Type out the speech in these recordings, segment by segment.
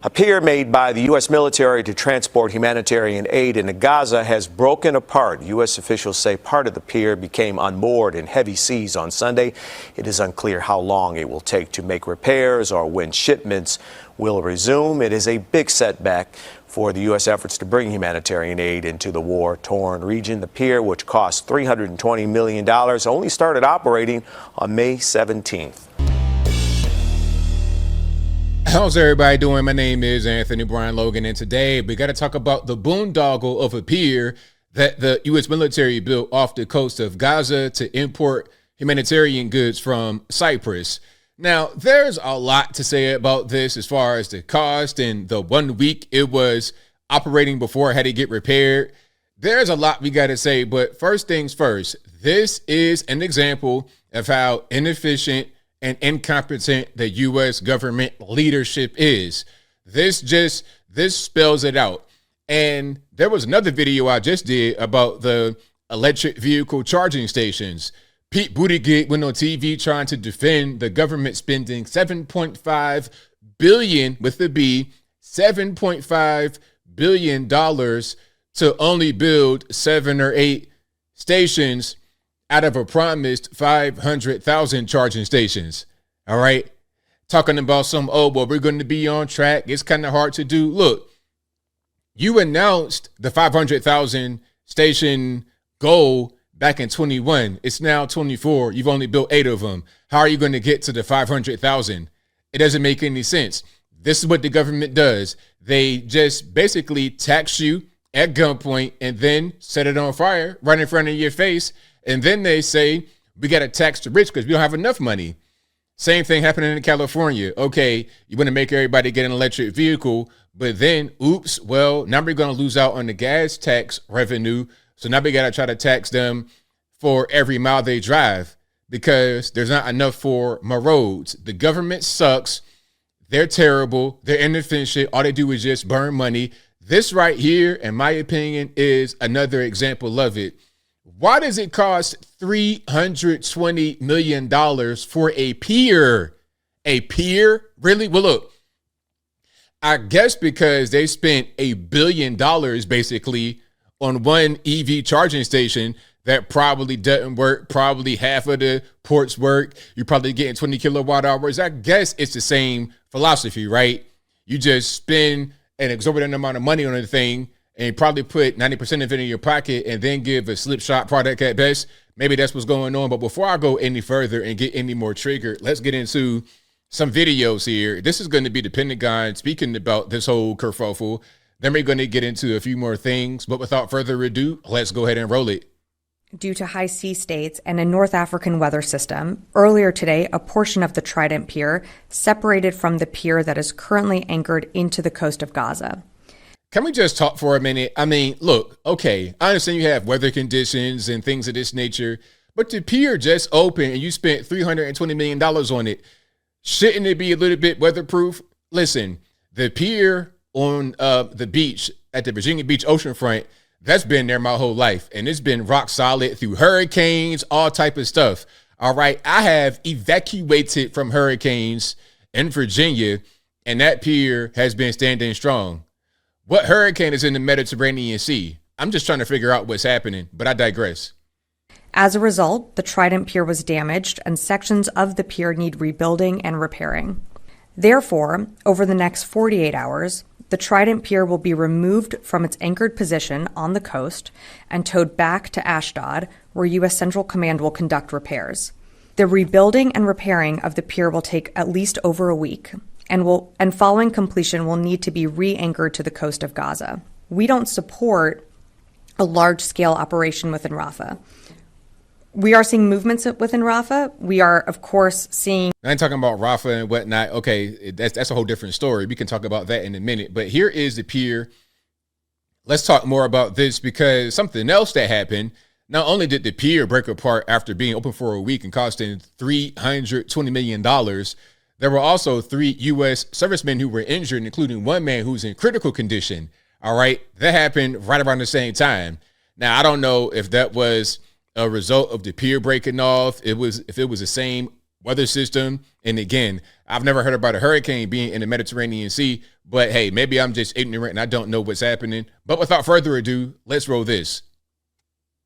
A pier made by the U.S. military to transport humanitarian aid into Gaza has broken apart. U.S. officials say part of the pier became unmoored in heavy seas on Sunday. It is unclear how long it will take to make repairs or when shipments will resume. It is a big setback for the U.S. efforts to bring humanitarian aid into the war-torn region. The pier, which cost $320 million, only started operating on May 17th. How's everybody doing? My name is Anthony Brian Logan, and today we got to talk about the boondoggle of a pier that the U.S. military built off the coast of Gaza to import humanitarian goods from Cyprus. Now, there's a lot to say about this as far as the cost and the 1 week it was operating before it had to get repaired. There's a lot we got to say, but first things first, this is an example of how inefficient and incompetent the U.S. government leadership is. This spells it out. And there was another video I just did about the electric vehicle charging stations. Pete Buttigieg went on TV trying to defend the government spending $7.5 billion with the B, $7.5 billion to only build 7 or 8 stations out of a promised 500,000 charging stations. All right. Talking about well, we're going to be on track. It's kind of hard to do. Look, you announced the 500,000 station goal back in 21. It's now 24. You've only built 8 of them. How are you going to get to the 500,000? It doesn't make any sense. This is what the government does. They just basically tax you at gunpoint and then set it on fire right in front of your face. And then they say, we got to tax the rich because we don't have enough money. Same thing happening in California. Okay, you want to make everybody get an electric vehicle, but then, oops, well, now we're going to lose out on the gas tax revenue. So now we got to try to tax them for every mile they drive because there's not enough for my roads. The government sucks. They're terrible. They're inefficient. All they do is just burn money. This right here, in my opinion, is another example of it. Why does it cost $320 million for a pier? A pier? Really? Well, look, I guess because they spent $1 billion basically on one EV charging station that probably doesn't work. Probably half of the ports work. You're probably getting 20 kilowatt hours. I guess it's the same philosophy, right? You just spend an exorbitant amount of money on a thing and probably put 90% of it in your pocket and then give a slipshod product at best. Maybe that's what's going on. But before I go any further and get any more triggered, let's get into some videos here. This is going to be the Pentagon speaking about this whole kerfuffle. Then we're going to get into a few more things. But without further ado, let's go ahead and roll it. Due to high sea states and a North African weather system, earlier today, a portion of the Trident Pier separated from the pier that is currently anchored into the coast of Gaza. Can we just talk for a minute? I mean, look, okay, I understand you have weather conditions and things of this nature, but the pier just opened and you spent $320 million on it. Shouldn't it be a little bit weatherproof? Listen, the pier on the beach at the Virginia Beach oceanfront, that's been there my whole life. And it's been rock solid through hurricanes, all type of stuff. All right. I have evacuated from hurricanes in Virginia, and that pier has been standing strong. What hurricane is in the Mediterranean Sea? I'm just trying to figure out what's happening, but I digress. As a result, the Trident Pier was damaged and sections of the pier need rebuilding and repairing. Therefore, over the next 48 hours, the Trident Pier will be removed from its anchored position on the coast and towed back to Ashdod, where U.S. Central Command will conduct repairs. The rebuilding and repairing of the pier will take at least over a week, and following completion will need to be re-anchored to the coast of Gaza. We don't support a large-scale operation within Rafah. We are seeing movements within Rafah. We are, of course, seeing... I ain't talking about Rafah and whatnot. Okay, that's a whole different story. We can talk about that in a minute. But here is the pier. Let's talk more about this because something else that happened. Not only did the pier break apart after being open for a week and costing $320 million, there were also 3 U.S. servicemen who were injured, including one man who's in critical condition. All right, that happened right around the same time. Now, I don't know if that was a result of the pier breaking off. If it was the same weather system. And again, I've never heard about a hurricane being in the Mediterranean Sea, but hey, maybe I'm just ignorant and I don't know what's happening. But without further ado, let's roll this.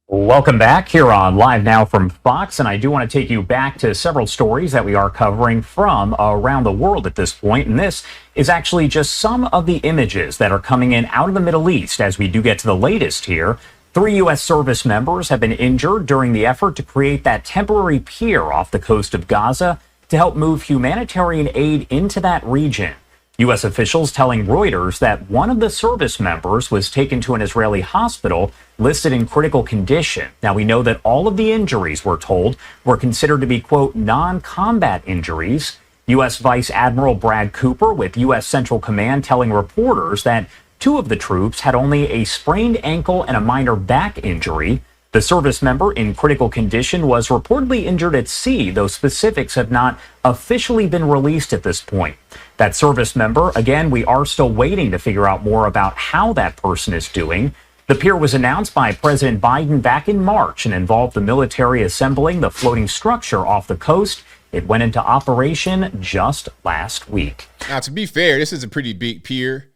Welcome back here on Live Now from Fox, and I do want to take you back to several stories that we are covering from around the world at this point, and this is actually just some of the images that are coming in out of the Middle East as we do get to the latest here. 3 U.S. service members have been injured during the effort to create that temporary pier off the coast of Gaza to help move humanitarian aid into that region. U.S. officials telling Reuters that one of the service members was taken to an Israeli hospital listed in critical condition. Now, we know that all of the injuries, we're told, were considered to be, quote, non-combat injuries. U.S. Vice Admiral Brad Cooper with U.S. Central Command telling reporters that 2 of the troops had only a sprained ankle and a minor back injury. The service member in critical condition was reportedly injured at sea, though specifics have not officially been released at this point. That service member, again, we are still waiting to figure out more about how that person is doing. The pier was announced by President Biden back in March and involved the military assembling the floating structure off the coast. It went into operation just last week. Now, to be fair, this is a pretty big pier.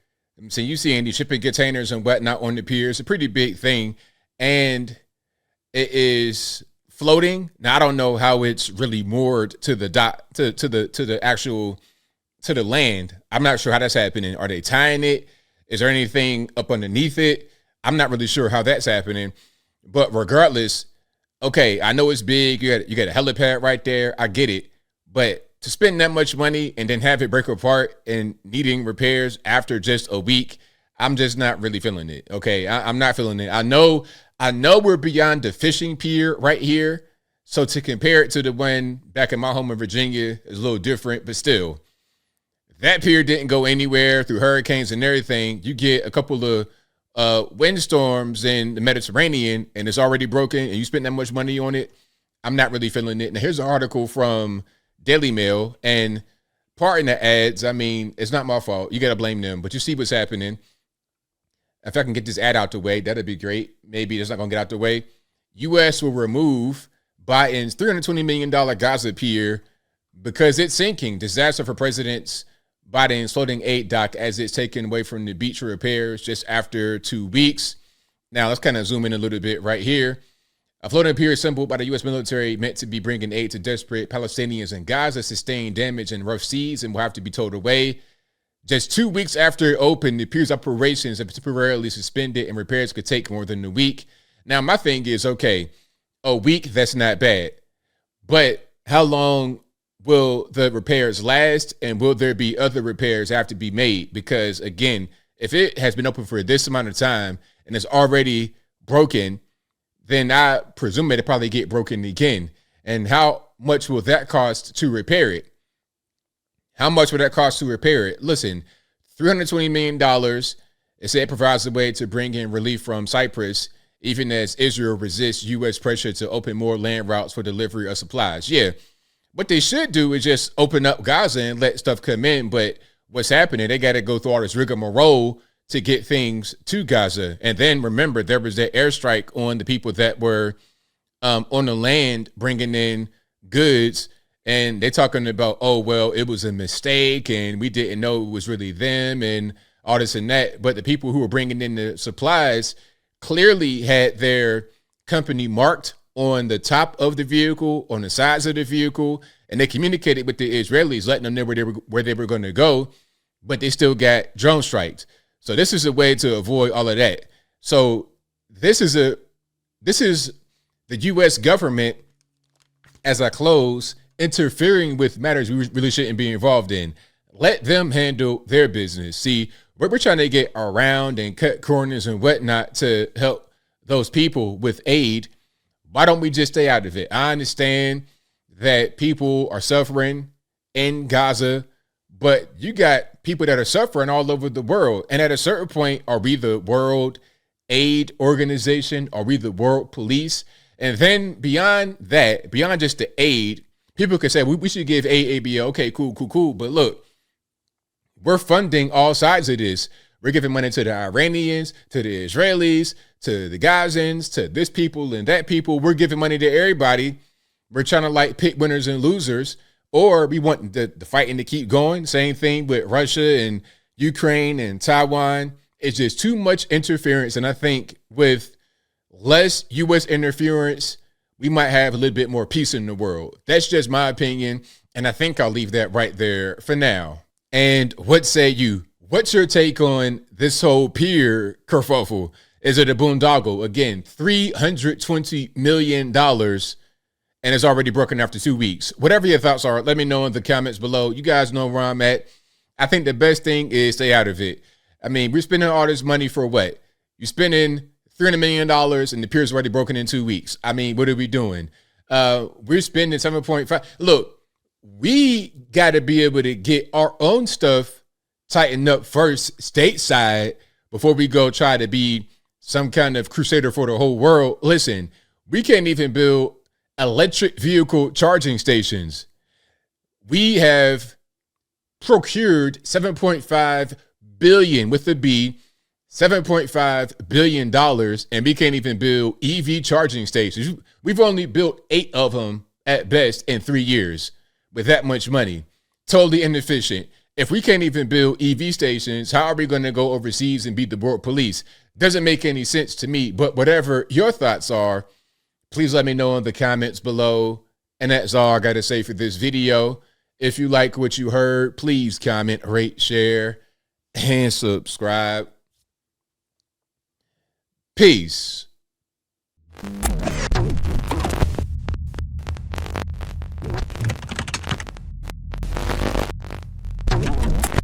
So you see any shipping containers and whatnot on the pier. It's a pretty big thing. And it is floating. Now, I don't know how it's really moored to the dock, to the land. I'm not sure how that's happening. Are they tying it? Is there anything up underneath it? I'm not really sure how that's happening. But regardless, okay, I know it's big. You got a helipad right there. I get it. But to spend that much money and then have it break apart and needing repairs after just a week, I'm just not really feeling it. Okay, I'm not feeling it. I know we're beyond the fishing pier right here. So to compare it to the one back in my home in Virginia is a little different, but still, that pier didn't go anywhere through hurricanes and everything. You get a couple of windstorms in the Mediterranean and it's already broken and you spend that much money on it. I'm not really feeling it. Now, here's an article from Daily Mail, and pardon the ads. I mean, it's not my fault. You got to blame them, but you see what's happening. If I can get this ad out the way, that'd be great. Maybe it's not going to get out the way. U.S. will remove Biden's $320 million Gaza Pier because it's sinking. Disaster for President Biden's floating aid dock as it's taken away from the beach for repairs just after 2 weeks. Now, let's kind of zoom in a little bit right here. A floating pier assembled by the U.S. military meant to be bringing aid to desperate Palestinians in Gaza sustained damage in rough seas and will have to be towed away. Just 2 weeks after it opened, the pier's operations have temporarily suspended and repairs could take more than a week. Now, my thing is, okay, a week, that's not bad. But how long will the repairs last, and will there be other repairs have to be made? Because, again, if it has been open for this amount of time and it's already broken, then I presume it'll probably get broken again. And how much will that cost to repair it? How much would that cost to repair it? Listen, $320 million. It said it provides a way to bring in relief from Cyprus, even as Israel resists U.S. pressure to open more land routes for delivery of supplies. Yeah, what they should do is just open up Gaza and let stuff come in. But what's happening, they got to go through all this rigmarole to get things to Gaza. And then remember, there was that airstrike on the people that were on the land bringing in goods. And they're talking about, oh, well, it was a mistake and we didn't know it was really them and all this and that. But the people who were bringing in the supplies clearly had their company marked on the top of the vehicle, on the sides of the vehicle, and they communicated with the Israelis, letting them know where they were going to go, but they still got drone strikes. So this is a way to avoid all of that. So this is the U.S. government, as I close, interfering with matters we really shouldn't be involved in. Let them handle their business. See, we're trying to get around and cut corners and whatnot to help those people with aid. Why don't we just stay out of it? I understand that people are suffering in Gaza, but you got people that are suffering all over the world. And at a certain point, are we the World Aid Organization? Are we the World Police? And then beyond that, beyond just the aid, people could say, we should give AABO. Okay, cool. But look, we're funding all sides of this. We're giving money to the Iranians, to the Israelis, to the Gazans, to this people and that people. We're giving money to everybody. We're trying to pick winners and losers. or we want the fighting to keep going. Same thing with Russia and Ukraine and Taiwan. It's just too much interference. And I think with less U.S. interference, we might have a little bit more peace in the world. That's just my opinion. And I think I'll leave that right there for now. And what say you? What's your take on this whole pier kerfuffle? Is it a boondoggle? Again, $320 million, and it's already broken after 2 weeks. Whatever your thoughts are, let me know in the comments below. You guys know where I'm at. I think the best thing is stay out of it. I mean, we're spending all this money for what? You're spending $300 million and the pier's already broken in 2 weeks. I mean, what are we doing? We're spending 7.5. Look, we got to be able to get our own stuff tightened up first stateside before we go try to be some kind of crusader for the whole world. Listen, we can't even build electric vehicle charging stations. We have procured $7.5 billion with a B, $7.5 billion, and we can't even build EV charging stations. We've only built 8 of them at best in 3 years with that much money. Totally inefficient. If we can't even build EV stations, how are we going to go overseas and beat the world police? Doesn't make any sense to me. But whatever your thoughts are, please let me know in the comments below. And that's all I got to say for this video. If you like what you heard, please comment, rate, share, and subscribe. Peace.